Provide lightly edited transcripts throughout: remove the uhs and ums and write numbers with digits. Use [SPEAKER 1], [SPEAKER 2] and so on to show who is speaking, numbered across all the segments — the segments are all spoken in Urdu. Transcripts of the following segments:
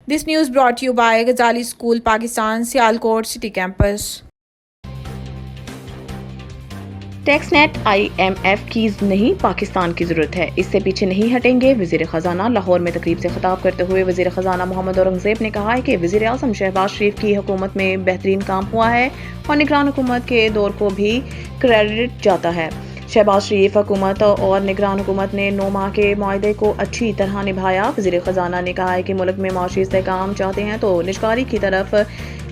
[SPEAKER 1] This news brought to you by Ghazali School, Pakistan, Sialkot City Campus.
[SPEAKER 2] Tax net IMF کی نہیں پاکستان کی ضرورت ہے، اس سے پیچھے نہیں ہٹیں گے۔ وزیر خزانہ لاہور میں تقریب سے خطاب کرتے ہوئے وزیر خزانہ محمد اورنگزیب نے کہا ہے کہ وزیر اعظم شہباز شریف کی حکومت میں بہترین کام ہوا ہے اور نگران حکومت کے دور کو بھی کریڈٹ جاتا ہے۔ شہباز شریف حکومت اور نگران حکومت نے 9 ماہ کے معاہدے کو اچھی طرح نبھایا۔ وزیر خزانہ نے کہا ہے کہ ملک میں معاشی استحکام چاہتے ہیں تو نجکاری کی طرف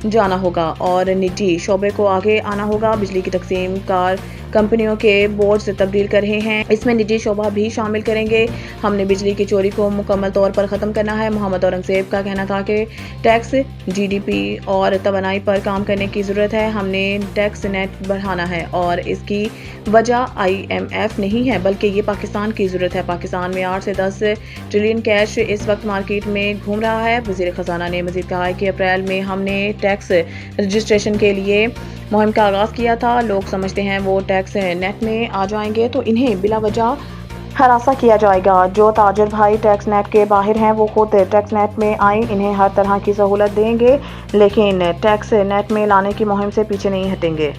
[SPEAKER 2] جانا ہوگا اور نجی شعبے کو آگے آنا ہوگا۔ بجلی کی تقسیم کار کمپنیوں کے بورڈز تبدیل کر رہے ہیں، اس میں نجی شعبہ بھی شامل کریں گے۔ ہم نے بجلی کی چوری کو مکمل طور پر ختم کرنا ہے۔ محمد اورنگزیب کا کہنا تھا کہ ٹیکس GDP اور توانائی پر کام کرنے کی ضرورت ہے۔ ہم نے ٹیکس نیٹ بڑھانا ہے اور اس کی وجہ IMF نہیں ہے بلکہ یہ پاکستان کی ضرورت ہے۔ پاکستان میں 8 سے 10 ٹریلین کیش اس وقت مارکیٹ میں گھوم رہا ہے۔ وزیر خزانہ نے مزید کہا ہے کہ اپریل میں ہم نے ٹیکس رجسٹریشن کے لیے مہم کا آغاز کیا تھا۔ لوگ سمجھتے ہیں وہ ٹیکس نیٹ میں آ جائیں گے تو انہیں بلا وجہ ہراساں کیا جائے گا۔ جو تاجر بھائی ٹیکس نیٹ کے باہر ہیں وہ خود ٹیکس نیٹ میں آئیں، انہیں ہر طرح کی سہولت دیں گے لیکن ٹیکس نیٹ میں لانے کی مہم سے پیچھے نہیں ہٹیں گے۔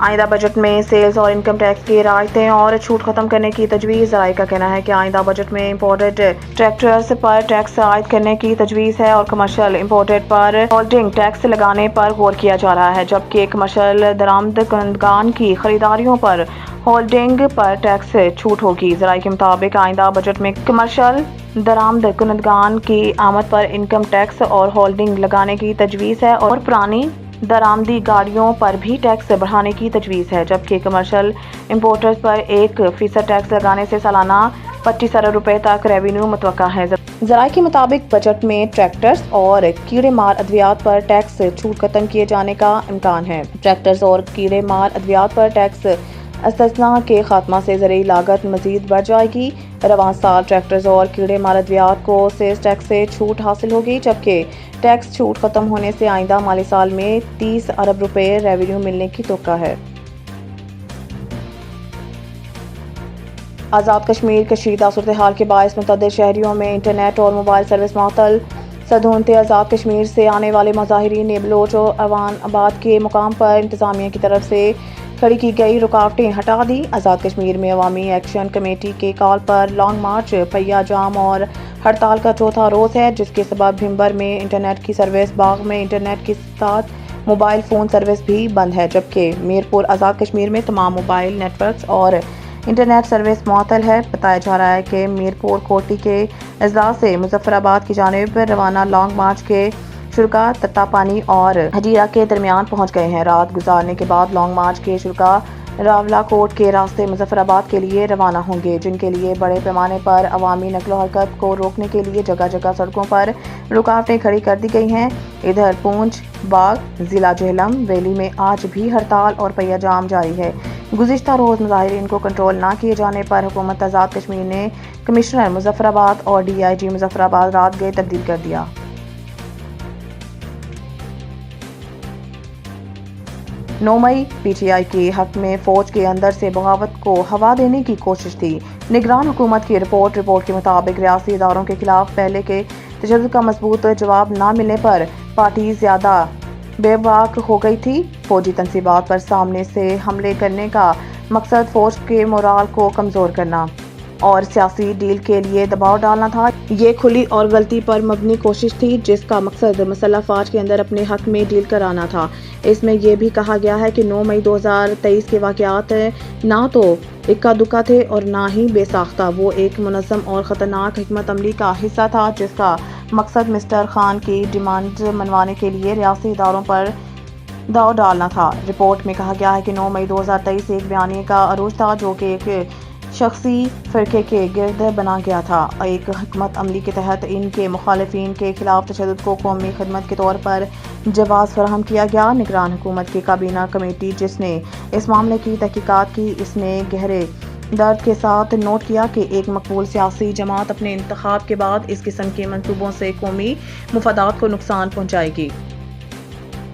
[SPEAKER 2] آئندہ بجٹ میں سیلز اور انکم ٹیکس کی رعایتیں اور چھوٹ ختم کرنے کی تجویز۔ ذرائع کا کہنا ہے کہ آئندہ بجٹ میں امپورٹڈ ٹریکٹرز پر ٹیکس عائد کرنے کی تجویز ہے اور کمرشل امپورٹڈ پر ہولڈنگ ٹیکس لگانے پر غور کیا جا رہا ہے، جبکہ کمرشل درآمد کنندگان کی خریداریوں پر ہولڈنگ پر ٹیکس چھوٹ ہوگی۔ ذرائع کے مطابق آئندہ بجٹ میں کمرشل درآمد کنندگان کی آمد پر انکم ٹیکس اور ہولڈنگ لگانے کی تجویز ہے اور پرانی درآمدی گاڑیوں پر بھی ٹیکس بڑھانے کی تجویز ہے، جبکہ کمرشل امپورٹرز پر 1% ٹیکس لگانے سے سالانہ 25 ارب روپے تک ریونیو متوقع ہے۔ ذرائع کے مطابق بجٹ میں ٹریکٹرز اور کیڑے مار ادویات پر ٹیکس چھوٹ ختم کیے جانے کا امکان ہے۔ ٹریکٹرز اور کیڑے مار ادویات پر ٹیکس استثناء کے خاتمہ سے زرعی لاگت مزید بڑھ جائے گی۔ رواں سال ٹریکٹرز اور کیڑے مار ادویات کو سیز ٹیکس سے چھوٹ حاصل ہوگی، جبکہ ٹیکس چھوٹ ختم ہونے سے آئندہ مالی سال میں 30 ارب روپے ریونیو ملنے کی توقع ہے۔ آزاد کشمیر کشیدہ صورتحال کے باعث متعدد شہریوں میں انٹرنیٹ اور موبائل سروس معطل۔ صدورتی آزاد کشمیر سے آنے والے مظاہرین نے بلوچ اور اوان آباد کے مقام پر انتظامیہ کی طرف سے کھڑی کی گئی رکاوٹیں ہٹا دی۔ آزاد کشمیر میں عوامی ایکشن کمیٹی کے کال پر لانگ مارچ، پہیہ جام اور ہڑتال کا چوتھا روز ہے، جس کے سبب بھمبر میں انٹرنیٹ کی سروس، باغ میں انٹرنیٹ کے ساتھ موبائل فون سروس بھی بند ہے، جبکہ میرپور آزاد کشمیر میں تمام موبائل نیٹ ورکس اور انٹرنیٹ سروس معطل ہے۔ بتایا جا رہا ہے کہ میرپور کوٹی کے اضلاع سے مظفر آباد کی جانب روانہ لانگ مارچ کے شرکاء تتا پانی اور ہجیرہ کے درمیان پہنچ گئے ہیں۔ رات گزارنے کے بعد لانگ مارچ کے شرکاء راولا کوٹ کے راستے مظفر آباد کے لیے روانہ ہوں گے، جن کے لیے بڑے پیمانے پر عوامی نقل و حرکت کو روکنے کے لیے جگہ جگہ سڑکوں پر رکاوٹیں کھڑی کر دی گئی ہیں۔ ادھر پونچھ، باغ، ضلع جہلم، ویلی میں آج بھی ہڑتال اور پہیہ جام جاری ہے۔ گزشتہ روز مظاہرین کو کنٹرول نہ کیے جانے پر حکومت آزاد کشمیر نے کمشنر مظفر آباد اور DIG مظفر آباد رات گئے تبدیل کر دیا۔ 9 مئی PTI کے حق میں فوج کے اندر سے بغاوت کو ہوا دینے کی کوشش تھی۔ نگران حکومت کی رپورٹ کے مطابق ریاستی اداروں کے خلاف پہلے کے تشدد کا مضبوط جواب نہ ملنے پر پارٹی زیادہ بے باک ہو گئی تھی۔ فوجی تنصیبات پر سامنے سے حملے کرنے کا مقصد فوج کے مورال کو کمزور کرنا اور سیاسی ڈیل کے لیے دباؤ ڈالنا تھا۔ یہ کھلی اور غلطی پر مبنی کوشش تھی جس کا مقصد مسلح افواج کے اندر اپنے حق میں ڈیل کرانا تھا۔ اس میں یہ بھی کہا گیا ہے کہ 9 مئی 2023 کے واقعات نہ تو اکا دکا تھے اور نہ ہی بے ساختہ، وہ ایک منظم اور خطرناک حکمت عملی کا حصہ تھا جس کا مقصد مسٹر خان کی ڈیمانڈ منوانے کے لیے ریاستی اداروں پر داؤ ڈالنا تھا۔ رپورٹ میں کہا گیا ہے کہ 9 مئی 2023 ایک بیانیے کا عروج تھا جو کہ ایک شخصی فرقے کے گرد بنا گیا تھا۔ ایک حکمت عملی کے تحت ان کے مخالفین کے خلاف تشدد کو قومی خدمت کے طور پر جواز فراہم کیا گیا۔ نگران حکومت کی کابینہ کمیٹی جس نے اس معاملے کی تحقیقات کی، اس نے گہرے درد کے ساتھ نوٹ کیا کہ ایک مقبول سیاسی جماعت اپنے انتخاب کے بعد اس قسم کے منصوبوں سے قومی مفادات کو نقصان پہنچائے گی۔